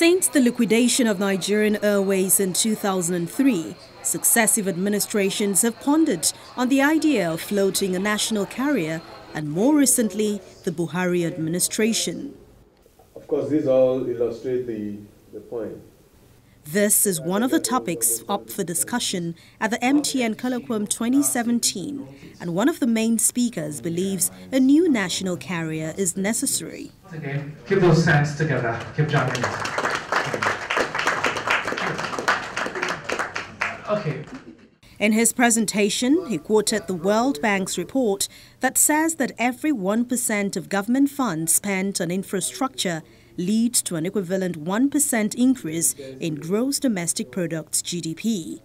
Since the liquidation of Nigerian Airways in 2003, successive administrations have pondered on the idea of floating a national carrier, and more recently, the Buhari administration. Of course, these all illustrate the point. This is one of the topics up for discussion at the MTN Colloquium 2017, and one of the main speakers believes a new national carrier is necessary. Okay. Keep those hands together. Keep jumping. Okay. In his presentation, he quoted the World Bank's report that says that every 1% of government funds spent on infrastructure leads to an equivalent 1% increase in gross domestic products GDP.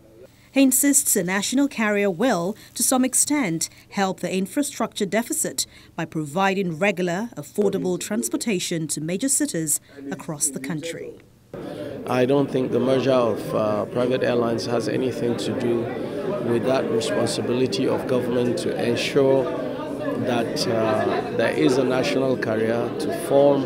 He insists a national carrier will, to some extent, help the infrastructure deficit by providing regular, affordable transportation to major cities across the country. I don't think the merger of private airlines has anything to do with that responsibility of government to ensure that there is a national carrier to form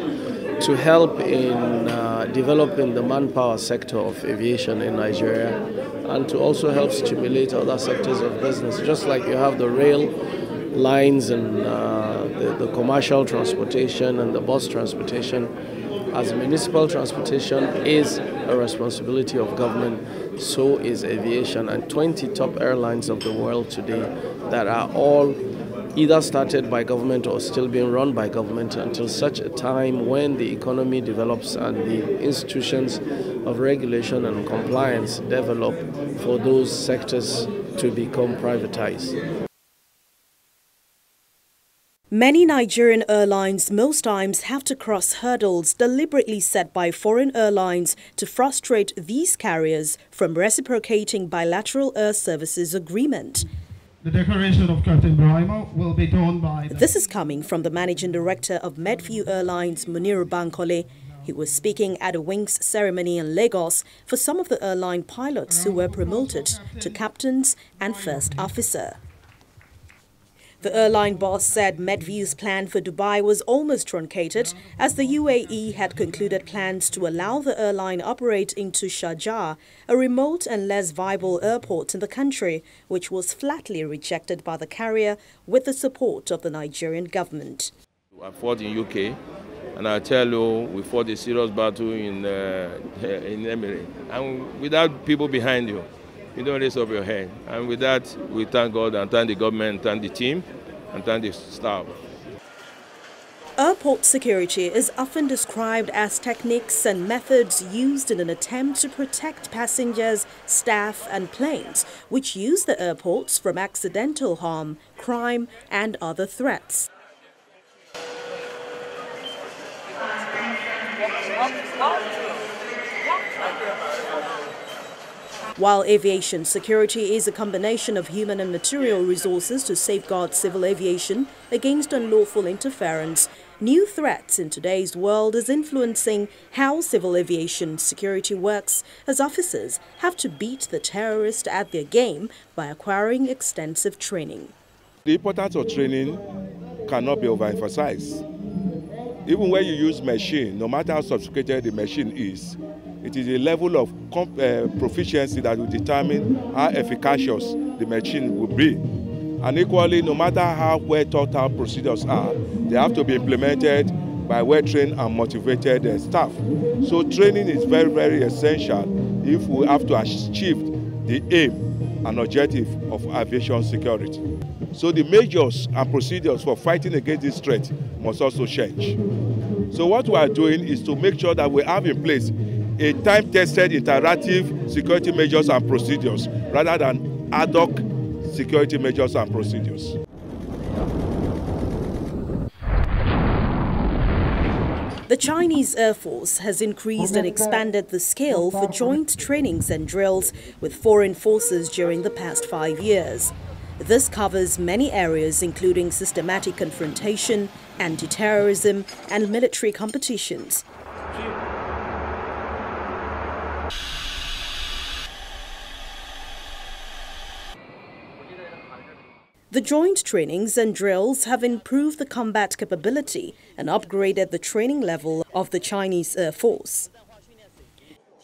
to help in developing the manpower sector of aviation in Nigeria, and to also help stimulate other sectors of business, just like you have the rail lines and the commercial transportation and the bus transportation. As municipal transportation is a responsibility of government, so is aviation, and 20 top airlines of the world today that are all either started by government or still being run by government until such a time when the economy develops and the institutions of regulation and compliance develop for those sectors to become privatized. Many Nigerian airlines most times have to cross hurdles deliberately set by foreign airlines to frustrate these carriers from reciprocating bilateral air services agreement. The declaration of Captain Brahima will be done by... This is coming from the managing director of Medview Airlines, Muniru Bankole. He was speaking at a wings ceremony in Lagos for some of the airline pilots who were promoted to captains and first officer. The airline boss said Medview's plan for Dubai was almost truncated as the UAE had concluded plans to allow the airline operate into Sharjah, a remote and less viable airport in the country, which was flatly rejected by the carrier with the support of the Nigerian government. I fought in UK, and I tell you, we fought a serious battle in Emirates. And without people behind you, you don't raise up your head. And with that, we thank God and thank the government, thank the team, and thank the staff. Airport security is often described as techniques and methods used in an attempt to protect passengers, staff and planes, which use the airports from accidental harm, crime and other threats. While aviation security is a combination of human and material resources to safeguard civil aviation against unlawful interference, new threats in today's world is influencing how civil aviation security works, as officers have to beat the terrorists at their game by acquiring extensive training. The importance of training cannot be overemphasized. Even when you use machine, no matter how sophisticated the machine is, it is a level of proficiency that will determine how efficacious the machine will be. And equally, no matter how well thought out procedures are, they have to be implemented by well-trained and motivated staff. So training is very, very essential if we have to achieve the aim and objective of aviation security. So the measures and procedures for fighting against this threat must also change. So what we are doing is to make sure that we have in place a time-tested interactive security measures and procedures rather than ad hoc security measures and procedures. The Chinese Air Force has increased and expanded the scale for joint trainings and drills with foreign forces during the past 5 years. This covers many areas including systematic confrontation, anti-terrorism and military competitions. The joint trainings and drills have improved the combat capability and upgraded the training level of the Chinese Air Force.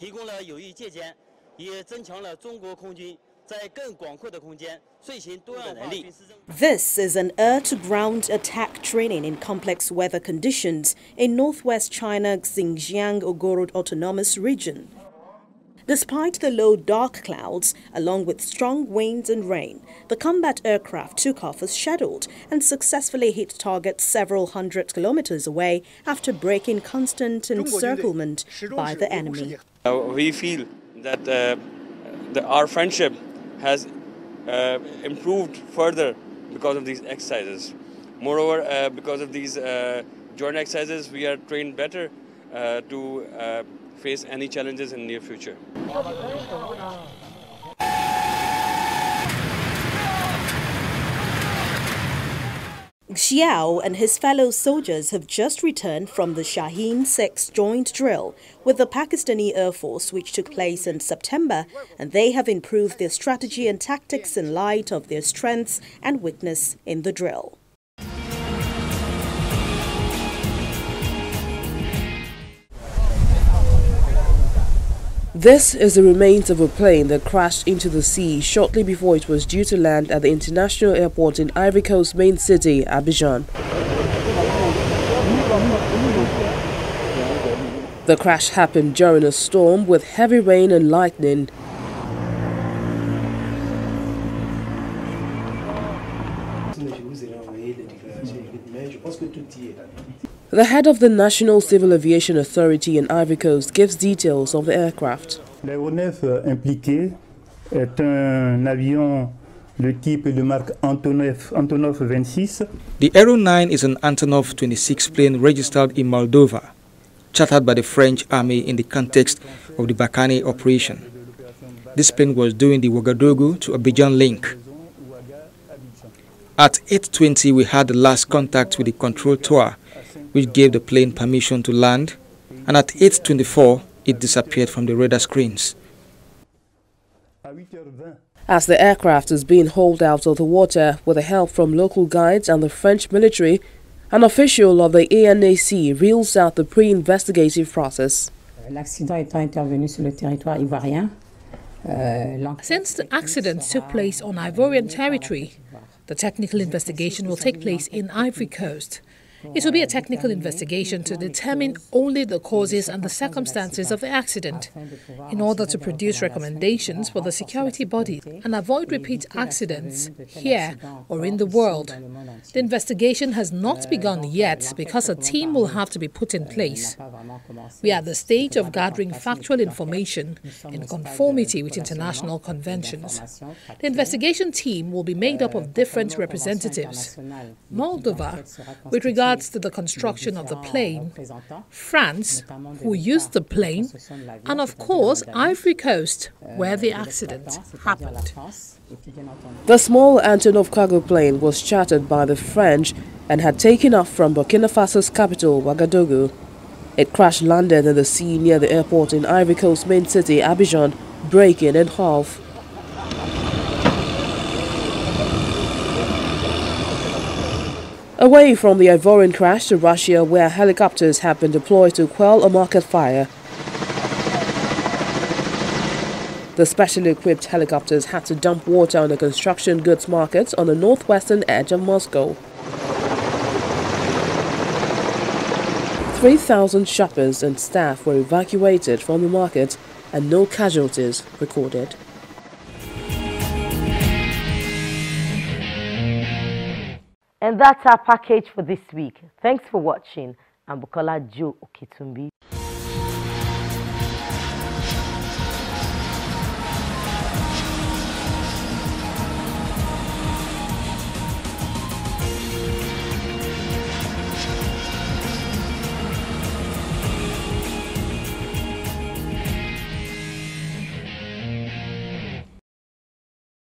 提供了有益借鉴，也增强了中国空军在更广阔的空间遂行多样能力。This is an air-to-ground attack training in complex weather conditions in northwest China's Xinjiang Uyghur Autonomous Region. Despite the low dark clouds, along with strong winds and rain, the combat aircraft took off as scheduled and successfully hit targets several hundred kilometers away after breaking constant encirclement by the enemy. We feel that our friendship has improved further because of these exercises. Moreover, because of these joint exercises, we are trained better to face any challenges in the near future. Xiao and his fellow soldiers have just returned from the Shaheen 6 joint drill with the Pakistani Air Force, which took place in September, and they have improved their strategy and tactics in light of their strengths and weakness in the drill. This is the remains of a plane that crashed into the sea shortly before it was due to land at the international airport in Ivory Coast's main city, Abidjan. The crash happened during a storm with heavy rain and lightning. The head of the National Civil Aviation Authority in Ivory Coast gives details of the aircraft. L'aéronef impliqué est un avion de type de marque Antonov 26. The Aero 9 is an Antonov 26 plane registered in Moldova, chartered by the French Army in the context of the Barkhane operation. This plane was doing the Ouagadougou to Abidjan link. At 8:20, we had the last contact with the control tower, which gave the plane permission to land, and at 8:24, it disappeared from the radar screens. As the aircraft is being hauled out of the water with the help from local guides and the French military, an official of the ANAC reels out the pre-investigative process. Since the accident took place on Ivorian territory, the technical investigation will take place in Ivory Coast. It will be a technical investigation to determine only the causes and the circumstances of the accident in order to produce recommendations for the security bodies and avoid repeat accidents here or in the world. The investigation has not begun yet because a team will have to be put in place. We are at the stage of gathering factual information in conformity with international conventions. The investigation team will be made up of different representatives. Moldova, with regard to the construction of the plane, France, who used the plane, and of course Ivory Coast, where the accident happened. The small Antonov cargo plane was chartered by the French and had taken off from Burkina Faso's capital, Ouagadougou. It crash-landed in the sea near the airport in Ivory Coast's main city, Abidjan, breaking in half. Away from the Ivorian crash to Russia, where helicopters have been deployed to quell a market fire. The specially equipped helicopters had to dump water on the construction goods market on the northwestern edge of Moscow. 3,000 shoppers and staff were evacuated from the market and no casualties recorded. And that's our package for this week. Thanks for watching. I'm Bukola Jo Oketumbi.